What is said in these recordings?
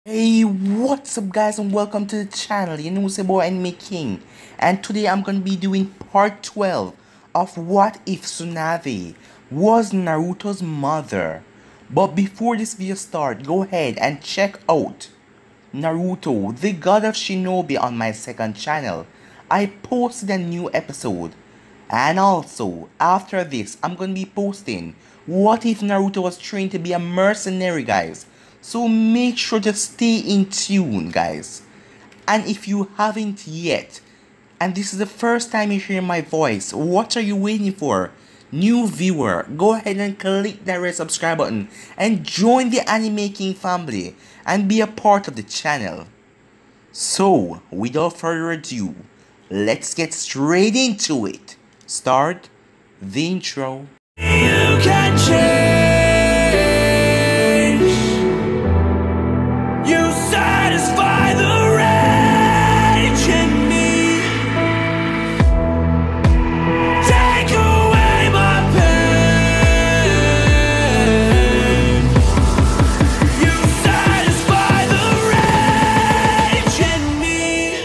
Hey, what's up guys and welcome to the channel. You know it's your boy Anime King, and today I'm gonna be doing part 12 of What If Tsunade was Naruto's mother. But before this video starts, go ahead and check out Naruto, the God of Shinobi on my second channel. I posted a new episode. And also, after this, I'm gonna be posting What If Naruto was trained to be a mercenary, guys. So make sure to stay in tune, guys. And if you haven't yet, and this is the first time you hear my voice, what are you waiting for? New viewer, go ahead and click that red subscribe button and join the Anime King family and be a part of the channel. So, without further ado, let's get straight into it. Start the intro. You can change. You satisfy the rage in me. Take away my pain. You satisfy the rage in me.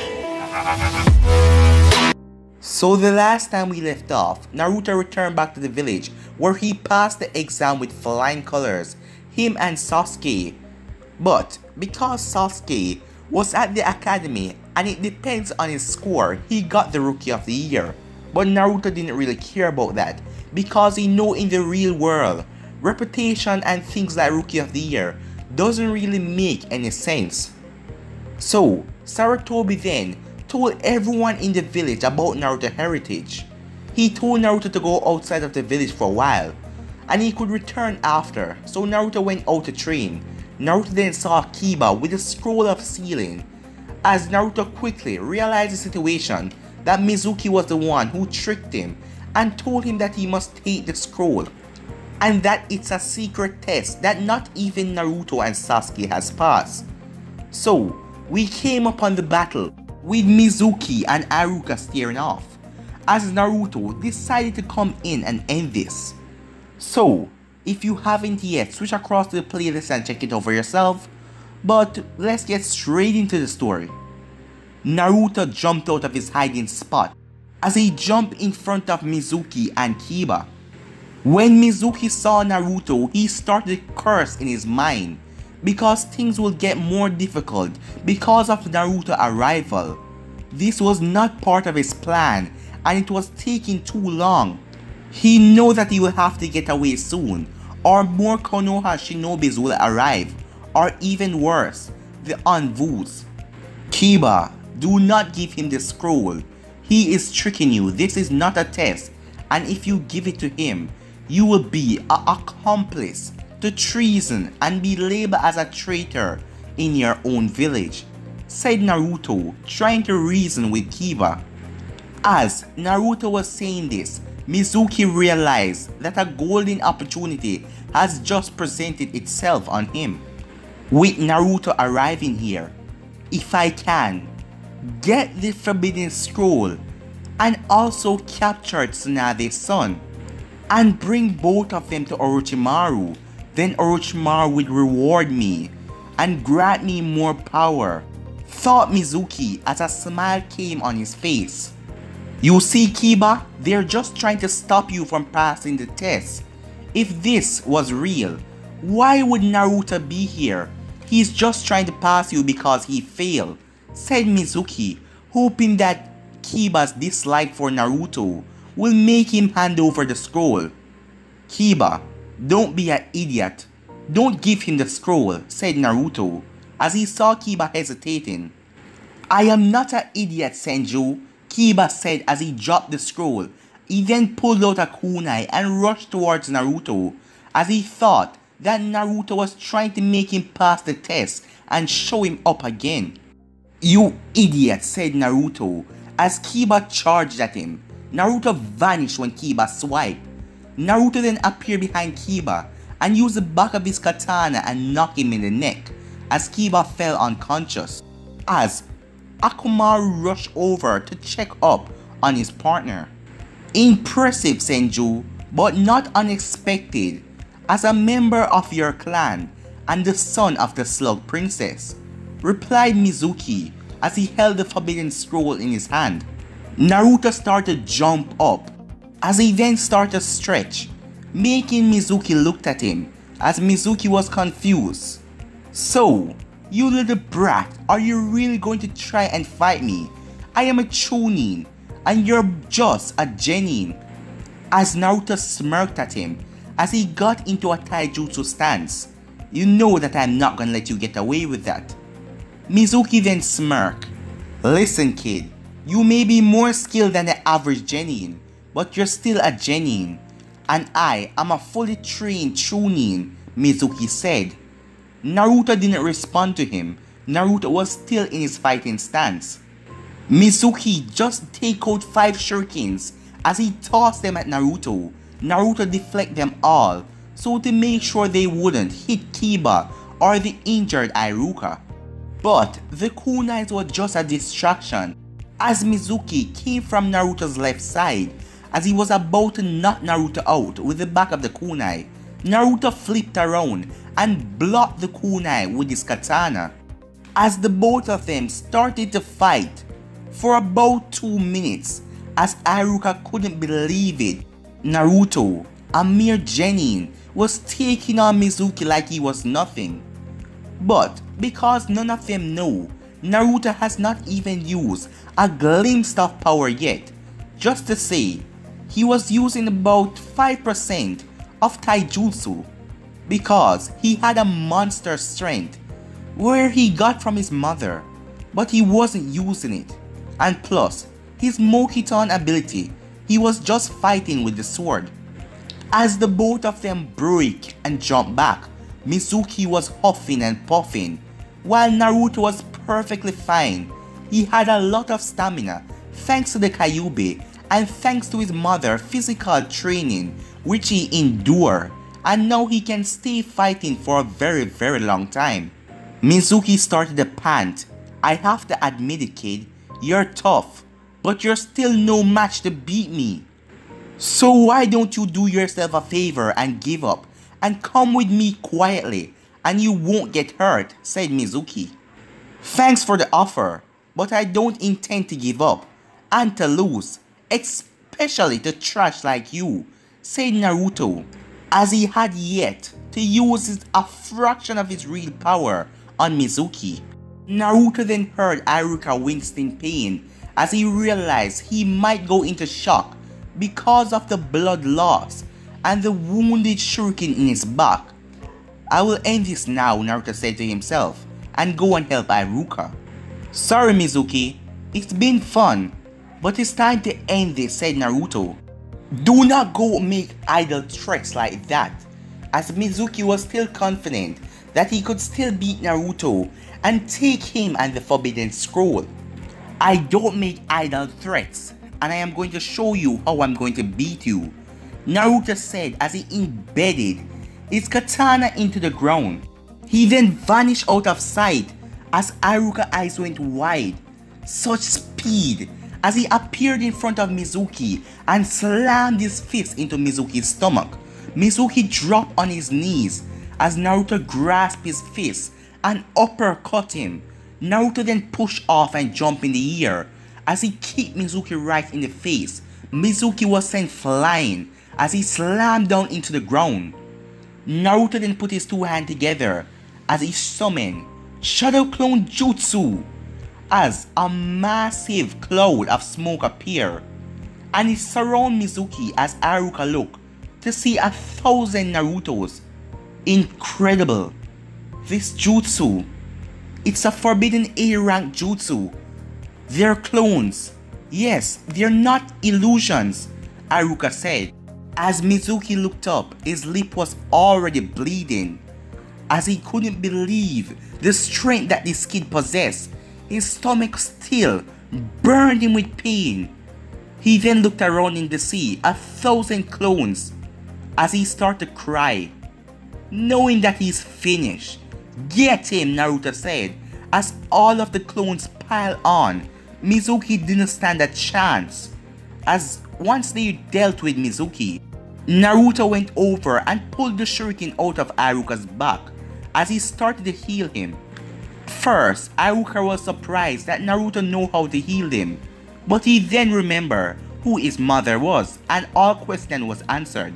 So the last time we left off, Naruto returned back to the village where he passed the exam with flying colors, him and Sasuke. But because Sasuke was at the academy and it depends on his score, he got the Rookie of the Year. But Naruto didn't really care about that because he know in the real world, reputation and things like Rookie of the Year doesn't really make any sense. So Sarutobi then told everyone in the village about Naruto's heritage. He told Naruto to go outside of the village for a while and he could return after, so Naruto went out to train. Naruto then saw Kiba with a scroll of sealing. As Naruto quickly realized the situation, that Mizuki was the one who tricked him and told him that he must take the scroll and that it's a secret test that not even Naruto and Sasuke has passed. So we came upon the battle with Mizuki and Haruka staring off as Naruto decided to come in and end this. So if you haven't yet, switch across to the playlist and check it out for yourself. But let's get straight into the story. Naruto jumped out of his hiding spot as he jumped in front of Mizuki and Kiba. When Mizuki saw Naruto, he started to curse in his mind because things will get more difficult because of Naruto's arrival. This was not part of his plan and it was taking too long. He knew that he will have to get away soon, or more Konoha shinobis will arrive, or even worse, the Anvus. Kiba, do not give him the scroll. He is tricking you. This is not a test, and if you give it to him, you will be an accomplice to treason and be labeled as a traitor in your own village, said Naruto, trying to reason with Kiba. As Naruto was saying this, Mizuki realized that a golden opportunity has just presented itself on him. With Naruto arriving here, if I can, get the forbidden scroll and also capture Tsunade's son and bring both of them to Orochimaru, then Orochimaru will reward me and grant me more power, thought Mizuki as a smile came on his face. You see Kiba, they're just trying to stop you from passing the test. If this was real, why would Naruto be here? He's just trying to pass you because he failed, said Mizuki, hoping that Kiba's dislike for Naruto will make him hand over the scroll. Kiba, don't be an idiot. Don't give him the scroll, said Naruto, as he saw Kiba hesitating. I am not an idiot, Senju, Kiba said as he dropped the scroll. He then pulled out a kunai and rushed towards Naruto as he thought that Naruto was trying to make him pass the test and show him up again. You idiot, said Naruto as Kiba charged at him. Naruto vanished when Kiba swiped. Naruto then appeared behind Kiba and used the back of his katana and knocked him in the neck as Kiba fell unconscious. As Akamaru rushed over to check up on his partner. Impressive, Senju, but not unexpected, as a member of your clan and the son of the Slug Princess. replied Mizuki as he held the forbidden scroll in his hand. Naruto started to jump up as he then started to stretch, making Mizuki look at him as Mizuki was confused. So, you little brat, are you really going to try and fight me? I am a Chunin and you're just a Genin. As Naruto smirked at him as he got into a taijutsu stance. You know that I'm not gonna let you get away with that. Mizuki then smirked. Listen kid, you may be more skilled than the average Genin, but you're still a Genin. And I am a fully trained Chunin, Mizuki said. Naruto didn't respond to him. Naruto was still in his fighting stance. Mizuki just take out 5 shurikens as he tossed them at Naruto. Naruto deflect them all, so to make sure they wouldn't hit Kiba or the injured Iruka. But the kunais were just a distraction as Mizuki came from Naruto's left side. As he was about to knock Naruto out with the back of the kunai, Naruto flipped around and blocked the kunai with his katana. As the both of them started to fight for about 2 minutes, as Iruka couldn't believe it. Naruto, a mere genin, was taking on Mizuki like he was nothing. But because none of them know, Naruto has not even used a glimpse of power yet. Just to say, he was using about 5% of taijutsu because he had a monster strength where he got from his mother, but he wasn't using it. And plus, his Mokiton ability, he was just fighting with the sword. As the both of them broke and jumped back, Mizuki was huffing and puffing, while Naruto was perfectly fine. He had a lot of stamina thanks to the Kyuubi and thanks to his mother's physical training which he endured, and now he can stay fighting for a very long time. Mizuki started to pant. I have to admit it kid, you're tough, but you're still no match to beat me. So why don't you do yourself a favor and give up and come with me quietly and you won't get hurt, said Mizuki. Thanks for the offer, but I don't intend to give up and to lose, especially to trash like you, said Naruto, as he had yet to use a fraction of his real power on Mizuki. Naruto then heard Iruka winced in pain as he realized he might go into shock because of the blood loss and the wounded shuriken in his back. I will end this now, Naruto said to himself, and go and help Iruka. Sorry Mizuki, it's been fun, but it's time to end this, said Naruto. Do not go make idle threats like that, as Mizuki was still confident that he could still beat Naruto and take him and the Forbidden Scroll. I don't make idle threats, and I am going to show you how I'm going to beat you, Naruto said as he embedded his katana into the ground. He then vanished out of sight as Iruka's eyes went wide. Such speed as he appeared in front of Mizuki and slammed his fist into Mizuki's stomach. Mizuki dropped on his knees as Naruto grasped his fist and uppercut him. Naruto then pushed off and jumped in the air as he kicked Mizuki right in the face. Mizuki was sent flying as he slammed down into the ground. Naruto then put his two hands together as he summoned Shadow Clone Jutsu as a massive cloud of smoke appeared, and it surrounded Mizuki as Iruka looked to see 1,000 Narutos. Incredible. This jutsu, it's a forbidden A rank jutsu. They're clones. Yes, they're not illusions, Iruka said. As Mizuki looked up, his lip was already bleeding as he couldn't believe the strength that this kid possessed. His stomach still burned him with pain. He then looked around in the sea, 1,000 clones, as he started to cry, knowing that he's finished. Get him, Naruto said, as all of the clones piled on. Mizuki didn't stand a chance, as once they dealt with Mizuki, Naruto went over and pulled the shuriken out of Iruka's back as he started to heal him. first, Iruka was surprised that Naruto knew how to heal him, but he then remembered who his mother was and all questions was answered.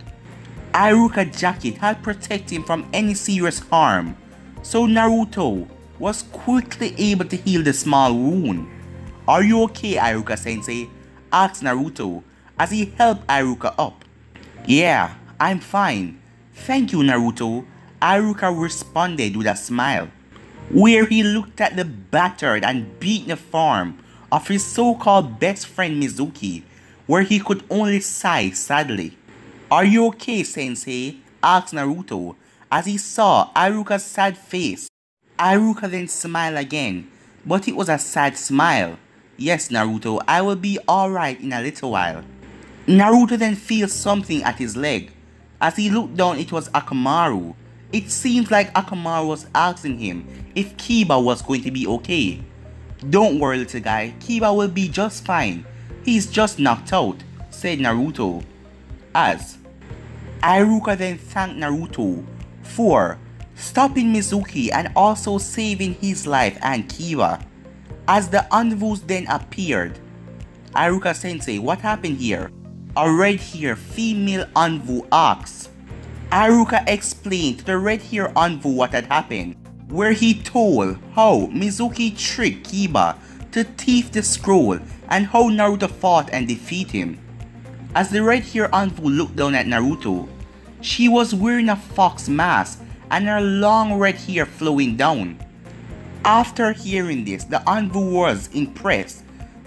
Iruka's jacket had protected him from any serious harm, so Naruto was quickly able to heal the small wound. "Are you okay, Iruka sensei?" asked Naruto as he helped Iruka up. "Yeah, I'm fine. Thank you, Naruto," Iruka responded with a smile, where he looked at the battered and beaten form of his so-called best friend Mizuki, where he could only sigh sadly. "Are you okay, sensei?" asked Naruto as he saw Iruka's sad face. Iruka then smiled again, but it was a sad smile. "Yes, Naruto, I will be alright in a little while." Naruto then feels something at his leg. As he looked down, it was Akamaru. It seems like Akamaru was asking him if Kiba was going to be okay. "Don't worry, little guy, Kiba will be just fine. He's just knocked out," said Naruto. As Iruka then thanked Naruto for stopping Mizuki and also saving his life and Kiba. As the Anvus then appeared, "Iruka sensei, what happened here?" a red-haired female Anvu asked. Iruka explained to the red-haired Anvu what had happened, where he told how Mizuki tricked Kiba to thief the scroll and how Naruto fought and defeated him. As the red-haired Anvu looked down at Naruto, she was wearing a fox mask and her long red hair flowing down. After hearing this, the Anvu was impressed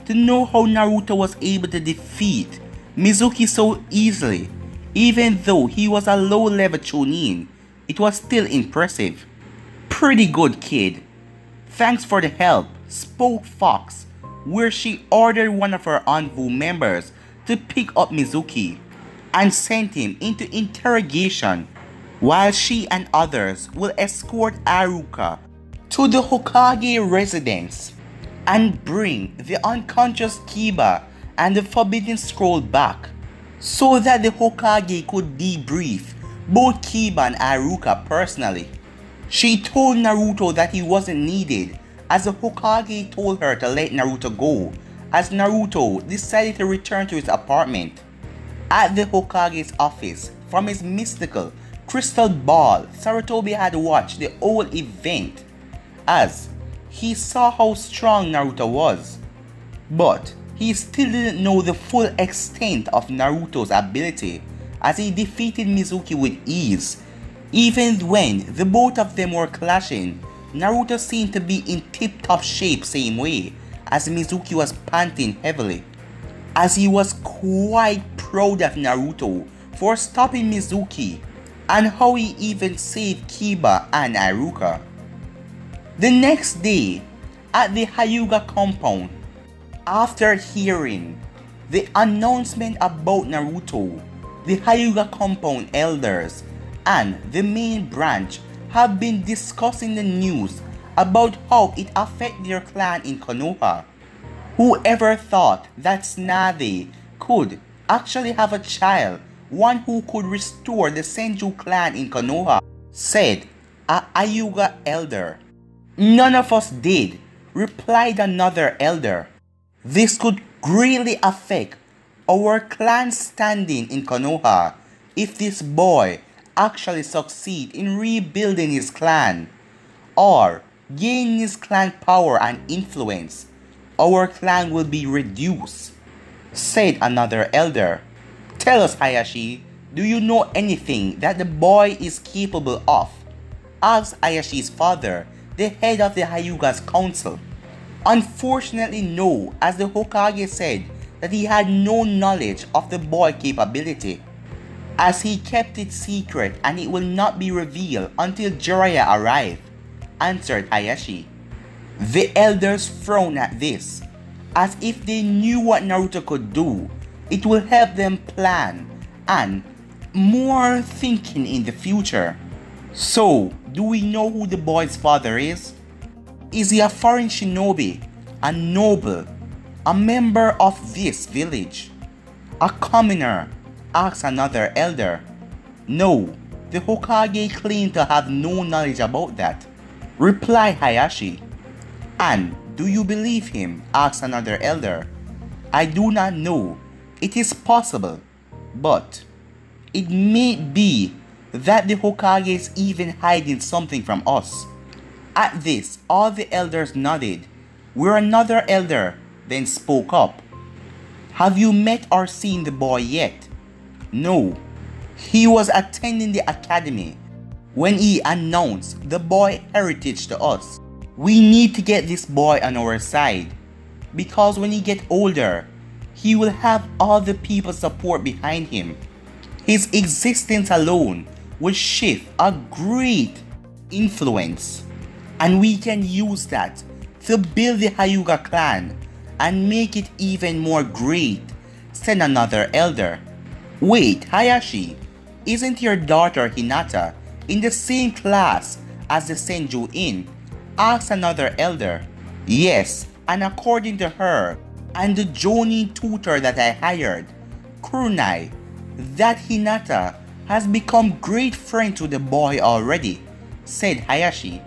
to know how Naruto was able to defeat Mizuki so easily. Even though he was a low-level Chunin, it was still impressive. "Pretty good, kid. Thanks for the help," spoke Fox, where she ordered one of her Anvu members to pick up Mizuki and sent him into interrogation, while she and others will escort Iruka to the Hokage residence and bring the unconscious Kiba and the Forbidden Scroll back, so that the Hokage could debrief both Kiba and Iruka personally. She told Naruto that he wasn't needed, as the Hokage told her to let Naruto go, as Naruto decided to return to his apartment. At the Hokage's office, from his mystical crystal ball, Sarutobi had watched the whole event, as he saw how strong Naruto was. But he still didn't know the full extent of Naruto's ability, as he defeated Mizuki with ease. Even when the both of them were clashing, Naruto seemed to be in tip-top shape same way, as Mizuki was panting heavily. As he was quite proud of Naruto for stopping Mizuki and how he even saved Kiba and Iruka. The next day, at the Hyuga compound, after hearing the announcement about Naruto, the Hyuga compound elders and the main branch have been discussing the news about how it affects their clan in Konoha. Whoever thought that Tsunade could actually have a child, one who could restore the Senju clan in Konoha, said a Hyuga elder. "None of us did," replied another elder. "This could greatly affect our clan standing in Konoha if this boy actually succeeds in rebuilding his clan or gaining his clan power and influence. Our clan will be reduced," said another elder. "Tell us, Hayashi, do you know anything that the boy is capable of?" asked Hayashi's father, the head of the Hyuga's council. "Unfortunately, no, as the Hokage said that he had no knowledge of the boy's capability, as he kept it secret and it will not be revealed until Jiraiya arrived," answered Hayashi. The elders frowned at this, as if they knew what Naruto could do, it will help them plan and more thinking in the future. "So, do we know who the boy's father is? Is he a foreign shinobi, a noble, a member of this village, a commoner?" asked another elder. "No, the Hokage claimed to have no knowledge about that," replied Hayashi. "And do you believe him?" asked another elder. "I do not know. It is possible. But it may be that the Hokage is even hiding something from us." At this, all the elders nodded, where another elder then spoke up. "Have you met or seen the boy yet?" "No. He was attending the academy when he announced the boy heritage to us. We need to get this boy on our side, because when he gets older, he will have all the people's support behind him. His existence alone will shift a great influence, and we can use that to build the Hyuga clan and make it even more great," said another elder. "Wait, Hayashi, isn't your daughter Hinata in the same class as the Senju Inn?" asked another elder. "Yes, and according to her and the Jonin tutor that I hired, Kurunai, that Hinata has become great friends with the boy already," said Hayashi.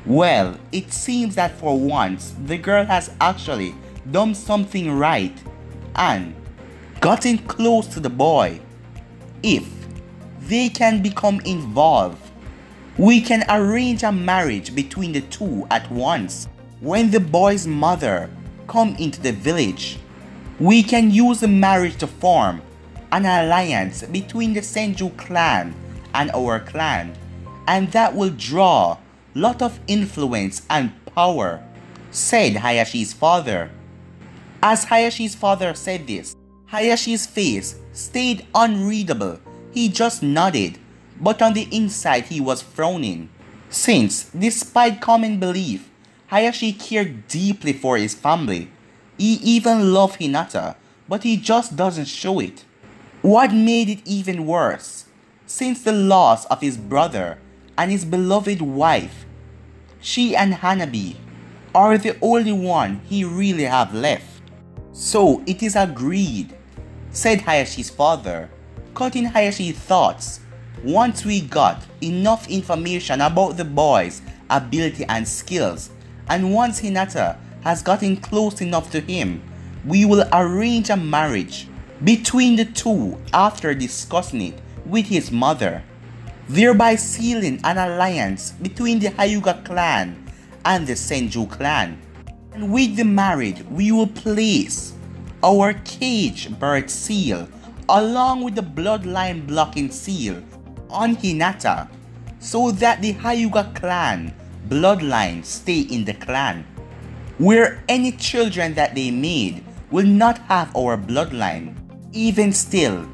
"Well, it seems that for once the girl has actually done something right and gotten close to the boy. If they can become involved, we can arrange a marriage between the two at once. When the boy's mother come into the village, we can use the marriage to form an alliance between the Senju clan and our clan, and that will draw lot of influence and power," said Hayashi's father. As Hayashi's father said this, Hayashi's face stayed unreadable. He just nodded, but on the inside he was frowning, since despite common belief, Hayashi cared deeply for his family. He even loved Hinata, but he just doesn't show it. What made it even worse, since the loss of his brother and his beloved wife, she and Hanabi are the only one he really have left. "So it is agreed," said Hayashi's father, cutting Hayashi's thoughts. "Once we got enough information about the boy's ability and skills, and once Hinata has gotten close enough to him, we will arrange a marriage between the two after discussing it with his mother, thereby sealing an alliance between the Hyuga clan and the Senju clan. And with the marriage, we will place our cage bird seal along with the bloodline blocking seal on Hinata, so that the Hyuga clan bloodline stay in the clan, where any children that they made will not have our bloodline. Even still,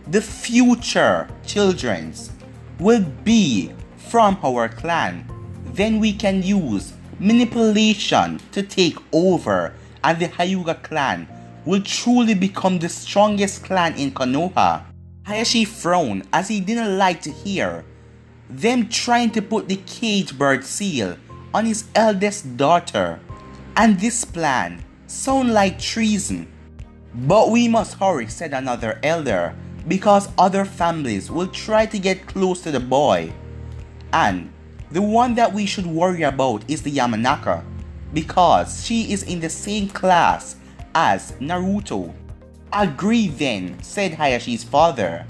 the future children's will be from our clan. Then we can use manipulation to take over, and the Hyuga clan will truly become the strongest clan in Konoha." Hayashi frowned as he didn't like to hear them trying to put the cage bird seal on his eldest daughter, and this plan sounded like treason. "But we must hurry," said another elder, "because other families will try to get close to the boy. And the one that we should worry about is the Yamanaka, because she is in the same class as Naruto." "Agreed then," said Hayashi's father.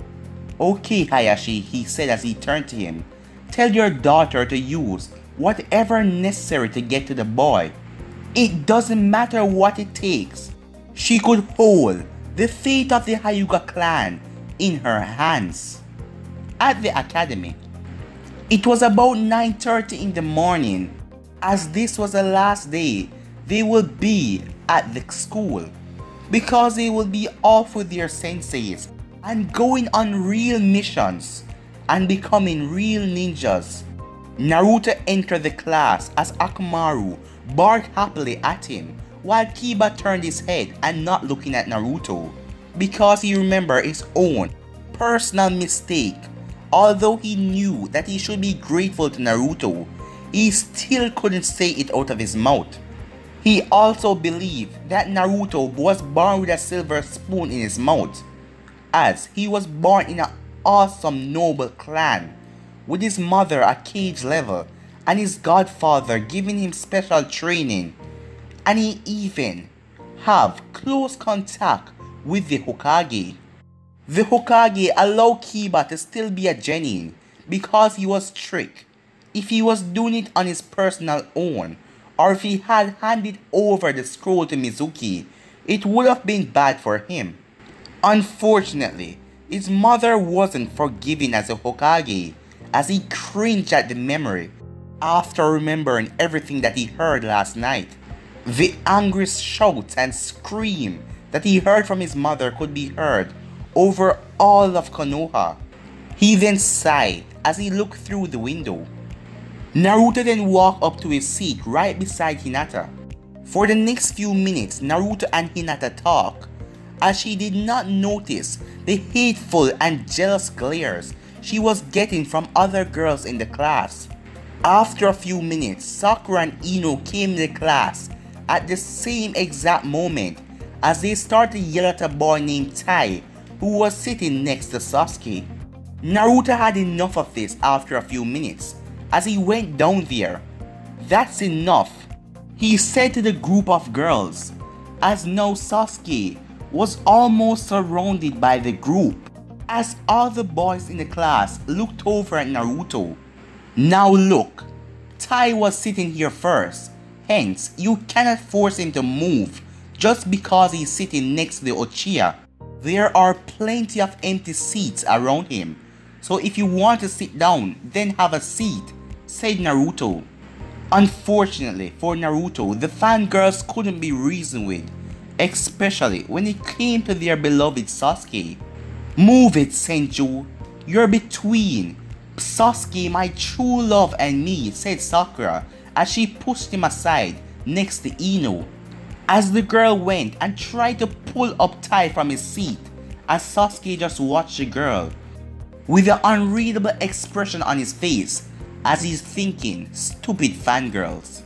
"Okay, Hayashi," he said as he turned to him. "Tell your daughter to use whatever necessary to get to the boy. It doesn't matter what it takes. She could hold the fate of the Hyuga clan in her hands." At the academy, it was about 9:30 in the morning, as this was the last day they will be at the school, because they will be off with their senseis and going on real missions and becoming real ninjas. Naruto entered the class as Akamaru barked happily at him, while Kiba turned his head and not looking at Naruto, because he remembered his own personal mistake. Although he knew that he should be grateful to Naruto, he still couldn't say it out of his mouth. He also believed that Naruto was born with a silver spoon in his mouth, as he was born in an awesome noble clan, with his mother a cage level and his godfather giving him special training. and he even have close contact with the Hokage. The Hokage allowed Kiba to still be a genin because he was strict. If he was doing it on his personal own, or if he had handed over the scroll to Mizuki, it would have been bad for him. Unfortunately, his mother wasn't forgiving as a Hokage, as he cringed at the memory after remembering everything that he heard last night. The angry shouts and scream that he heard from his mother could be heard over all of Konoha. He then sighed as he looked through the window. Naruto then walked up to his seat right beside Hinata. For the next few minutes, Naruto and Hinata talked, as she did not notice the hateful and jealous glares she was getting from other girls in the class. After a few minutes, Sakura and Ino came to the class at the same exact moment as they started to yell at a boy named Tai who was sitting next to Sasuke. Naruto had enough of this after a few minutes as he went down there. "That's enough," he said to the group of girls, as now Sasuke was almost surrounded by the group. As all the boys in the class looked over at Naruto. "Now look, Tai was sitting here first, hence you cannot force him to move just because he's sitting next to the Uchiha. There are plenty of empty seats around him, so if you want to sit down, then have a seat," said Naruto. Unfortunately for Naruto, the fangirls couldn't be reasoned with, especially when it came to their beloved Sasuke. "Move it, Senju. You're between Sasuke, my true love, and me," said Sakura as she pushed him aside next to Ino. As the girl went and tried to pull up Tai from his seat, as Sasuke just watched the girl with an unreadable expression on his face as he's thinking, "Stupid fangirls."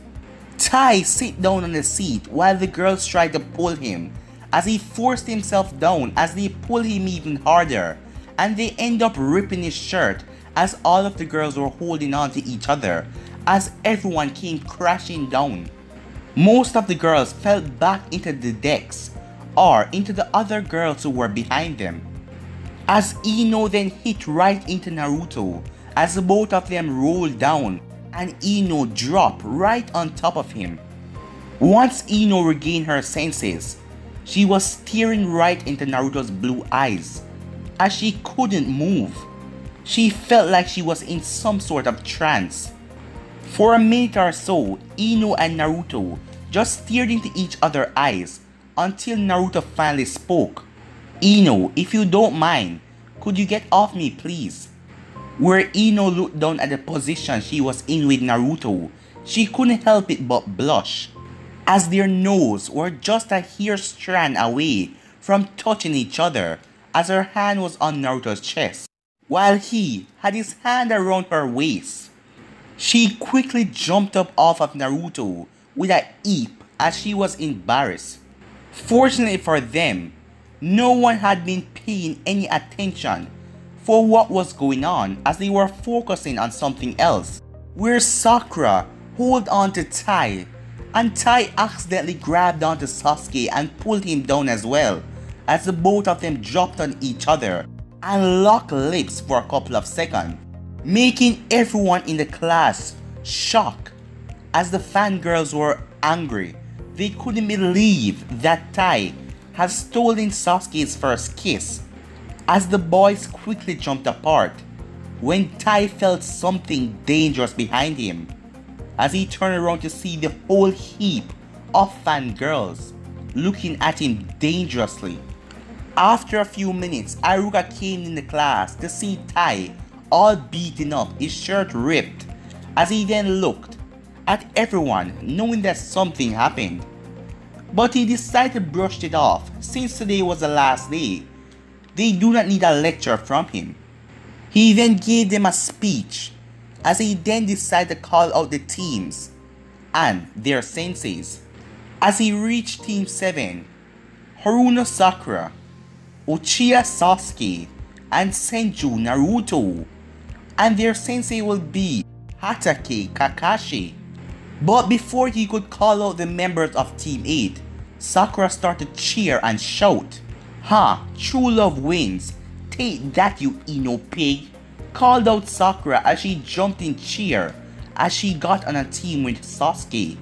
Tai sit down on the seat while the girls tried to pull him, as he forced himself down as they pulled him even harder, and they end up ripping his shirt as all of the girls were holding on to each other as everyone came crashing down. Most of the girls fell back into the decks or into the other girls who were behind them, as Ino then hit right into Naruto as both of them rolled down and Ino dropped right on top of him. Once Ino regained her senses, she was staring right into Naruto's blue eyes as she couldn't move. She felt like she was in some sort of trance. For a minute or so, Ino and Naruto just stared into each other's eyes until Naruto finally spoke. "Ino, if you don't mind, could you get off me please?" Where Ino looked down at the position she was in with Naruto, she couldn't help it but blush, as their noses were just a hair strand away from touching each other, as her hand was on Naruto's chest, while he had his hand around her waist. She quickly jumped up off of Naruto with a eep as she was embarrassed. Fortunately for them, no one had been paying any attention for what was going on, as they were focusing on something else, where Sakura held on to Tai, and Tai accidentally grabbed onto Sasuke and pulled him down as well, as the both of them dropped on each other and locked lips for a couple of seconds, making everyone in the class shocked, as the fangirls were angry. They couldn't believe that Tai had stolen Sasuke's first kiss, as the boys quickly jumped apart when Tai felt something dangerous behind him, as he turned around to see the whole heap of fangirls looking at him dangerously. After a few minutes, Iruka came in the class to see Tai all beaten up, his shirt ripped, as he then looked at everyone knowing that something happened. But he decided to brush it off since today was the last day. They do not need a lecture from him. He then gave them a speech, as he then decided to call out the teams and their senseis. As he reached Team 7, Haruno Sakura, Uchiha Sasuke, and Senju Naruto, and their sensei will be Hatake Kakashi. But before he could call out the members of Team 8, Sakura started to cheer and shout, "Ha! True love wins! Take that, you Ino pig!" called out Sakura as she jumped in cheer as she got on a team with Sasuke.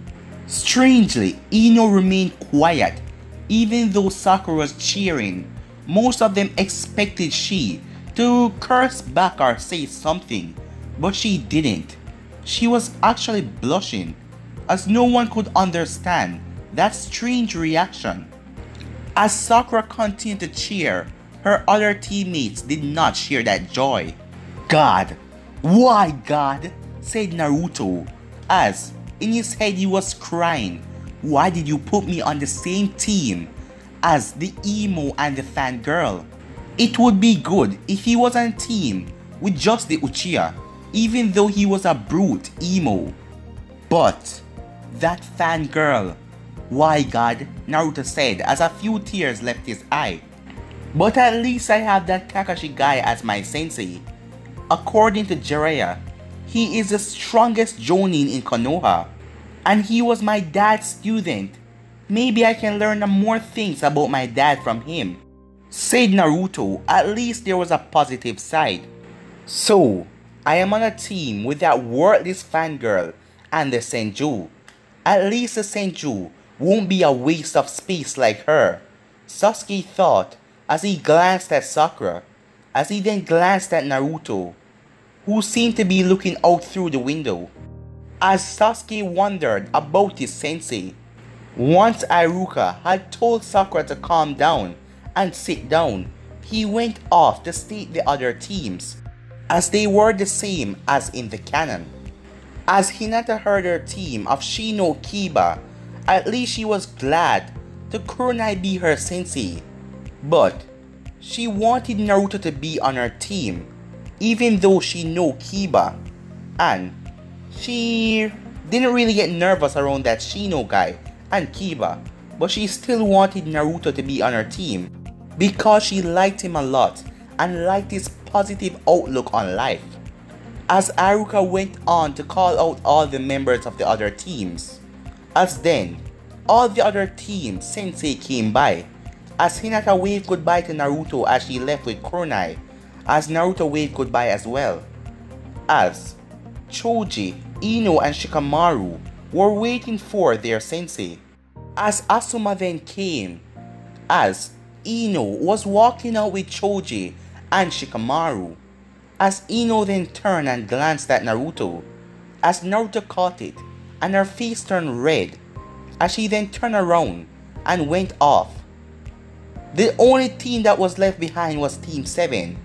Strangely, Ino remained quiet even though Sakura was cheering. Most of them expected she to curse back or say something, but she didn't. She was actually blushing, as no one could understand that strange reaction. As Sakura continued to cheer, her other teammates did not share that joy. "God, why God?" said Naruto, as in his head he was crying. "Why did you put me on the same team as the emo and the fangirl? It would be good if he was on a team with just the Uchiha, even though he was a brute emo. But that fangirl, why God?" Naruto said as a few tears left his eye. "But at least I have that Kakashi guy as my sensei. According to Jiraiya, he is the strongest Jonin in Konoha, and he was my dad's student. Maybe I can learn more things about my dad from him," said Naruto. At least there was a positive side. "So, I am on a team with that worthless fangirl and the Senju. At least the Senju won't be a waste of space like her," Sasuke thought as he glanced at Sakura, as he then glanced at Naruto, who seemed to be looking out through the window. As Sasuke wondered about his sensei, once Iruka had told Sakura to calm down and sit down, he went off to state the other teams, as they were the same as in the canon. As Hinata heard her team of Shino Kiba, at least she was glad to Kurenai be her sensei, but she wanted Naruto to be on her team, even though she knew Kiba, and she didn't really get nervous around that Shino guy and Kiba, but she still wanted Naruto to be on her team because she liked him a lot and liked his positive outlook on life. As Iruka went on to call out all the members of the other teams, as then all the other teams sensei came by, as Hinata waved goodbye to Naruto as she left with Kurenai, as Naruto waved goodbye as well, as Choji, Ino and Shikamaru were waiting for their sensei, as Asuma then came, as Ino was walking out with Choji and Shikamaru, as Ino then turned and glanced at Naruto, as Naruto caught it and her face turned red, as she then turned around and went off. The only team that was left behind was Team 7,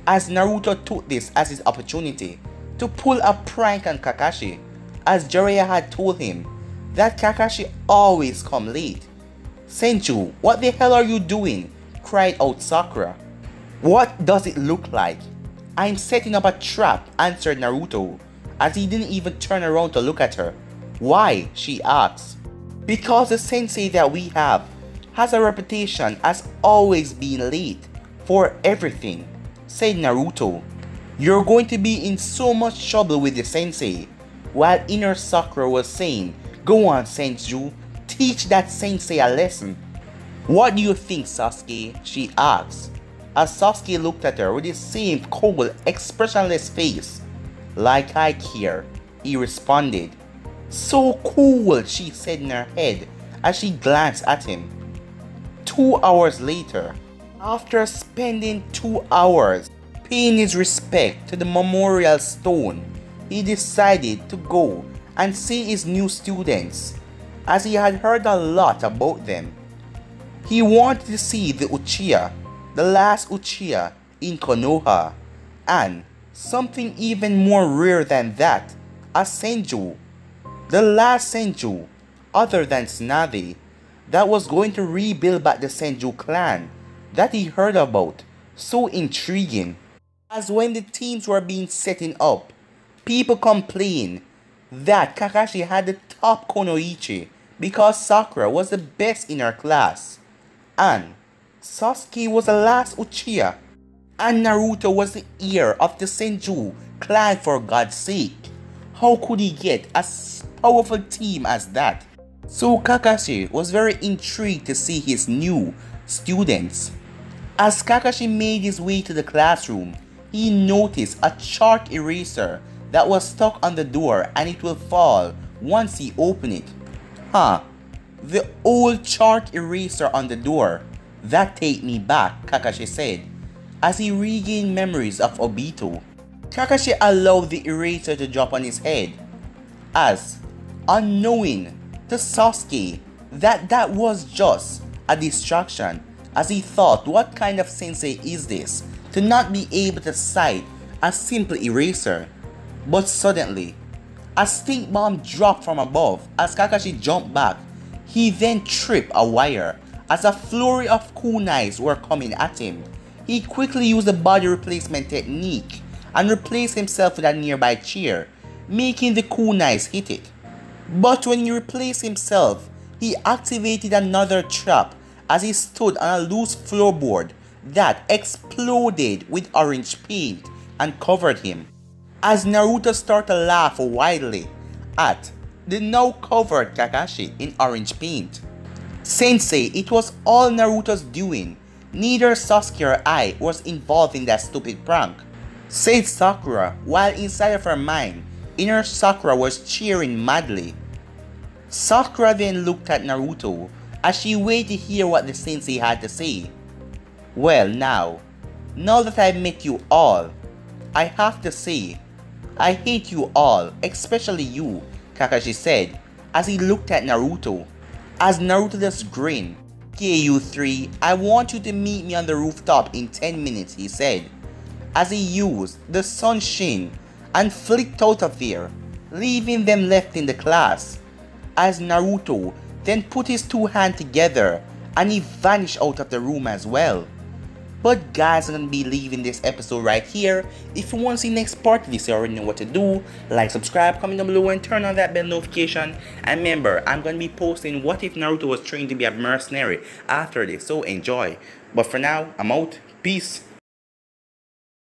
as Naruto took this as his opportunity to pull a prank on Kakashi, as Jiraiya had told him that Kakashi always come late. "Senju, what the hell are you doing?" cried out Sakura. "What does it look like?" "I'm setting up a trap," answered Naruto, as he didn't even turn around to look at her. "Why?" she asked. "Because the sensei that we have has a reputation as always being late for everything," said Naruto. "You're going to be in so much trouble with the sensei," while inner Sakura was saying, "Go on, Senju, teach that sensei a lesson." "What do you think, Sasuke?" she asked, as Sasuke looked at her with his same cold, expressionless face. "Like I care," he responded. "So cool," she said in her head as she glanced at him. 2 hours later, after spending 2 hours paying his respect to the memorial stone, he decided to go and see his new students, as he had heard a lot about them. He wanted to see the Uchiha, the last Uchiha in Konoha, and something even more rare than that, a Senju, the last Senju other than Tsunade, that was going to rebuild back the Senju clan that he heard about. So intriguing. As when the teams were being setting up, people complained that Kakashi had the top Konoichi because Sakura was the best in her class, and Sasuke was the last Uchiha, and Naruto was the heir of the Senju clan. For God's sake, how could he get a powerful team as that. So Kakashi was very intrigued to see his new students. As Kakashi made his way to the classroom, he noticed a chalk eraser that was stuck on the door and it will fall once he opened it. The old chalk eraser on the door. That take me back, Kakashi said, as he regained memories of Obito. Kakashi allowed the eraser to drop on his head, as unknowing to Sasuke that was just a distraction, as he thought, what kind of sensei is this to not be able to cite a simple eraser. But suddenly, a stink bomb dropped from above as Kakashi jumped back. He then tripped a wire as a flurry of kunais were coming at him. He quickly used the body replacement technique and replaced himself with a nearby chair, making the kunais hit it. But when he replaced himself, he activated another trap as he stood on a loose floorboard that exploded with orange paint and covered him. As Naruto started to laugh wildly at the now covered Kakashi in orange paint. Sensei, it was all Naruto's doing. Neither Sasuke or I was involved in that stupid prank, said Sakura, while inside of her mind, inner Sakura was cheering madly. Sakura then looked at Naruto as she waited to hear what the sensei had to say. Well, now that I've met you all, I have to say, I hate you all, especially you, Kakashi said as he looked at Naruto. As Naruto just grinned. Okay, you three, I want you to meet me on the rooftop in 10 minutes, he said, as he used the sunshine and flicked out of there, leaving them left in the class. As Naruto then put his two hands together and he vanished out of the room as well. But guys, I'm gonna be leaving this episode right here. If you want to see the next part of this, you already know what to do. Like, subscribe, comment down below, and turn on that bell notification. And remember, I'm gonna be posting what if Naruto was trained to be a mercenary after this, so enjoy. But for now, I'm out. Peace.